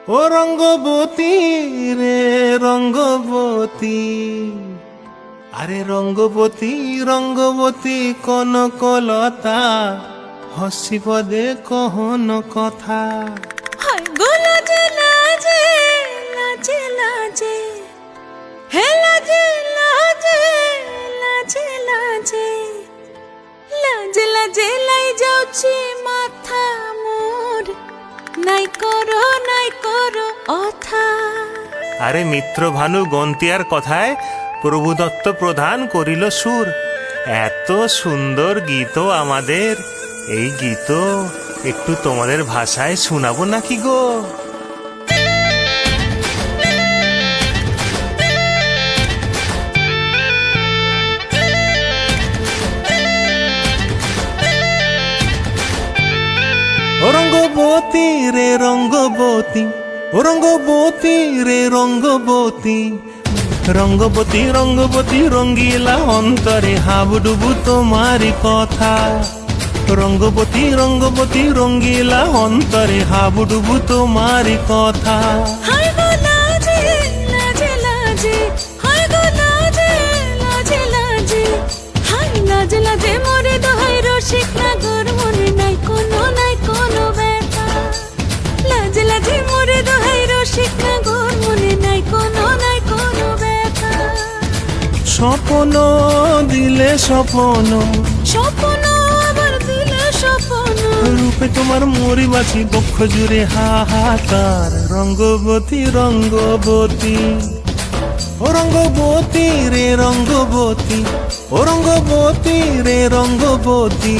ও রঙ্গবতী রে রঙ্গবতী, আরে রঙ্গবতী রঙ্গবতী কনকলতা, হসিব দে কহন কথা। হায় গো লাজে লাজে লাজে লাজে, হে লাজে লাজে লাজে লাজে, লাজে লাজে লাই যাଉଛି মাথা মোর, নাই করো অথা। আরে মিত্র ভানু গন্তিয়ার কথায় প্রভুদত্ত প্রধান করিল সুর। এত সুন্দর গীত আমাদের, এই গীত একটু তোমাদের ভাষায় শোনাবো নাকি গো? ও রঙ্গবতী রে রঙ্গবতী, ও রঙ্গবতী রে রঙ্গবতী, রঙ্গবতী রঙ্গবতী রঙ্গিলা অন্তরে হাবুডুবু তোমারি কথা। রঙ্গবতী রঙ্গবতী রঙ্গিলা অন্তরে হাবুডুবু তোমারি কথা। হায় গো লাজে লাজে লাজে, হায় গো লাজে লাজে লাজে, হায় লাজে লাজে মোরে দোহাই রসিক নাগর, মনে নাই কোনো ব্যথা। লাজে লাজে মোরে দোহাই রসিক নাগর, মনে নাই কোনো ব্যথা। স্বপ্ন দিলে স্বপ্ন, স্বপ্ন আবার দিলে স্বপ্ন, রূপে তোমার মরি বাছি বক্ষ জুড়ে হাহাকার। রঙ্গবতী রঙ্গবতী, ও রঙ্গবতী রে রঙ্গবতী, ও রঙ্গবতী রে রঙ্গবতী।